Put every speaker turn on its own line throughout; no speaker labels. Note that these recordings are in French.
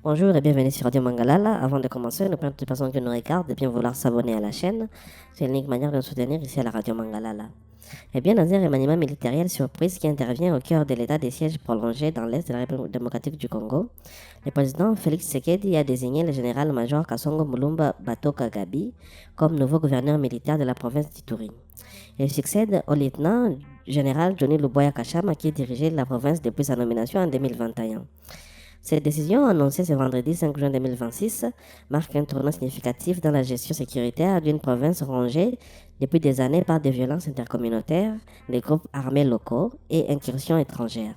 Bonjour et bienvenue sur Radio Mangalala. Avant de commencer, nous prions toutes les personnes qui nous regardent de bien vouloir s'abonner à la chaîne. C'est l'unique manière de nous soutenir ici à la Radio Mangalala. Eh bien, dans un remaniement militaire surprise qui intervient au cœur de l'état des sièges prolongés dans l'est de la République démocratique du Congo, le président Félix Tshisekedi a désigné le général-major Kasongo Mulumba Batoka Gabi comme nouveau gouverneur militaire de la province d'Ituri. Il succède au lieutenant-général Johnny Luboya Kachama qui dirigeait la province depuis sa nomination en 2021. Cette décision, annoncée ce vendredi 5 juin 2026, marque un tournant significatif dans la gestion sécuritaire d'une province rongée depuis des années par des violences intercommunautaires, des groupes armés locaux et incursions étrangères.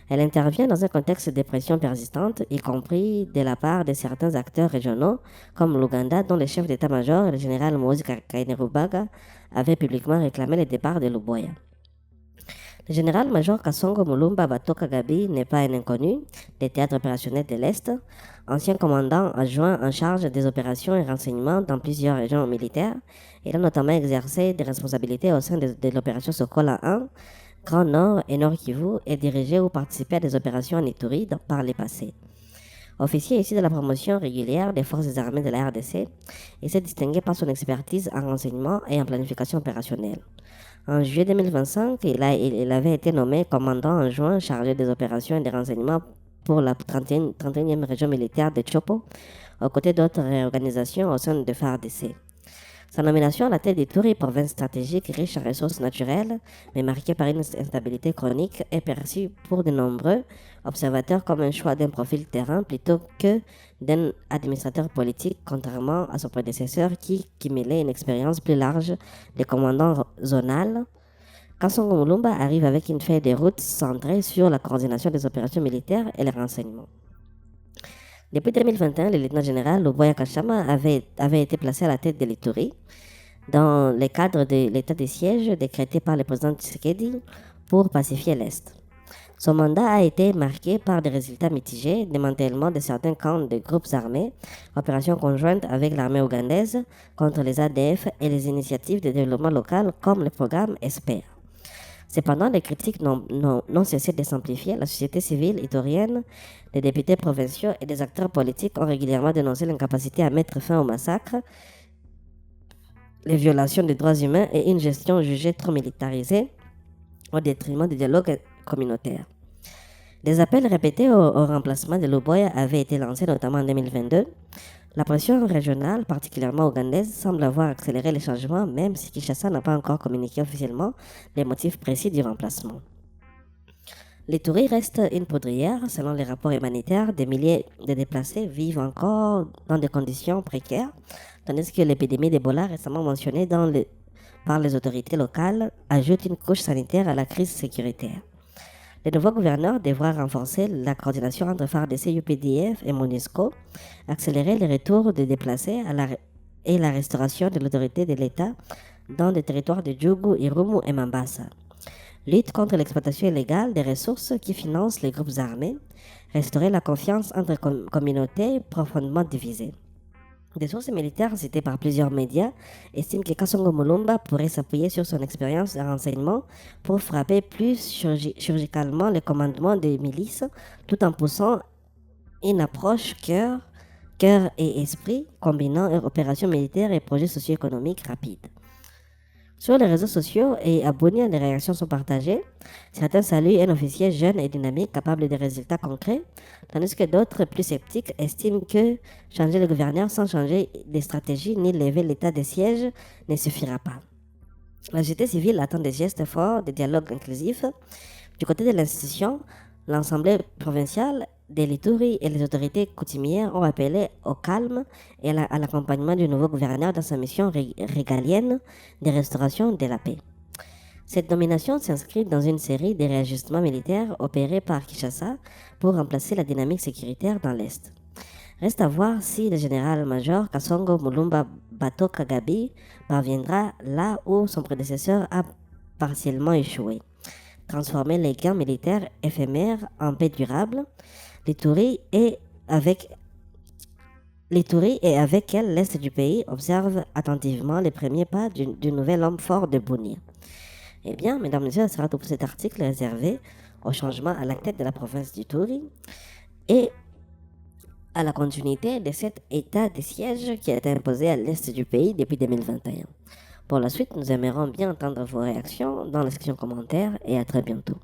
Elle intervient dans un contexte de pression persistante, y compris de la part de certains acteurs régionaux, comme l'Ouganda, dont le chef d'état-major, le général Moïse Kainerubaga, avait publiquement réclamé le départ de Luboya. Le général-major Kasongo Mulumba Batoka Gabi n'est pas un inconnu des théâtres opérationnels de l'Est, ancien commandant adjoint en charge des opérations et renseignements dans plusieurs régions militaires. Il a notamment exercé des responsabilités au sein de l'opération Sokola 1, Grand Nord et Nord Kivu et dirigé ou participé à des opérations en Ituri par les passés. Officier issu de la promotion régulière des forces armées de la RDC, il s'est distingué par son expertise en renseignement et en planification opérationnelle. En juillet 2025, il avait été nommé commandant adjoint chargé des opérations et des renseignements pour la 31e région militaire de Chopo, aux côtés d'autres réorganisations au sein de FARDC. Sa nomination à la tête d'Ituri, province stratégique riche en ressources naturelles, mais marquée par une instabilité chronique, est perçue pour de nombreux observateurs comme un choix d'un profil terrain plutôt que d'un administrateur politique, contrairement à son prédécesseur qui mêlait une expérience plus large des commandants zonal. Kasongo Mulumba arrive avec une feuille de route centrée sur la coordination des opérations militaires et les renseignements. Depuis 2021, le lieutenant-général Luboya Kachama avait été placé à la tête de l'Ituri dans le cadre de l'état de siège décrété par le président Tshisekedi pour pacifier l'Est. Son mandat a été marqué par des résultats mitigés, démantèlement de certains camps de groupes armés, opérations conjointes avec l'armée ougandaise contre les ADF et les initiatives de développement local comme le programme ESPER. Cependant, les critiques n'ont cessé de s'amplifier. La société civile itorienne, les députés provinciaux et des acteurs politiques ont régulièrement dénoncé l'incapacité à mettre fin au massacre, les violations des droits humains et une gestion jugée trop militarisée au détriment du dialogue communautaire. Des appels répétés au remplacement de Luboya avaient été lancés notamment en 2022. La pression régionale, particulièrement ougandaise, semble avoir accéléré les changements, même si Kinshasa n'a pas encore communiqué officiellement les motifs précis du remplacement. L'Ituri reste une poudrière. Selon les rapports humanitaires, des milliers de déplacés vivent encore dans des conditions précaires, tandis que l'épidémie d'Ebola récemment mentionnée par les autorités locales ajoute une couche sanitaire à la crise sécuritaire. Le nouveau gouverneur devra renforcer la coordination entre FARDC, UPDF et MONUSCO, accélérer le retour des déplacés et la restauration de l'autorité de l'État dans les territoires de Djougou, Irumu et Mambasa. Lutte contre l'exploitation illégale des ressources qui financent les groupes armés, restaurer la confiance entre communautés profondément divisées. Des sources militaires citées par plusieurs médias estiment que Kasongo Mulumba pourrait s'appuyer sur son expérience de renseignement pour frapper plus chirurgicalement le commandement des milices tout en poussant une approche cœur et esprit combinant opérations militaires et projets socio-économiques rapides. Sur les réseaux sociaux et abonnés, les réactions sont partagées. Certains saluent un officier jeune et dynamique capable de résultats concrets, tandis que d'autres, plus sceptiques, estiment que changer le gouverneur sans changer les stratégies ni lever l'état de siège ne suffira pas. La société civile attend des gestes forts, des dialogues inclusifs. Du côté de l'institution, l'Assemblée provinciale de l'Ituri et les autorités coutumières ont appelé au calme et à l'accompagnement du nouveau gouverneur dans sa mission régalienne de restauration de la paix. Cette nomination s'inscrit dans une série de réajustements militaires opérés par Kinshasa pour remplacer la dynamique sécuritaire dans l'Est. Reste à voir si le général-major Kasongo Mulumba Batoka Gabi parviendra là où son prédécesseur a partiellement échoué. Transformer les gains militaires éphémères en paix durable, l'Ituri et avec elle l'Est du pays observe attentivement les premiers pas du nouvel homme fort de Bunia. Eh bien, mesdames et messieurs, ce sera tout pour cet article réservé au changement à la tête de la province d'Ituri. Et à la continuité de cet état de siège qui a été imposé à l'est du pays depuis 2021. Pour la suite, nous aimerions bien entendre vos réactions dans la section commentaires et à très bientôt.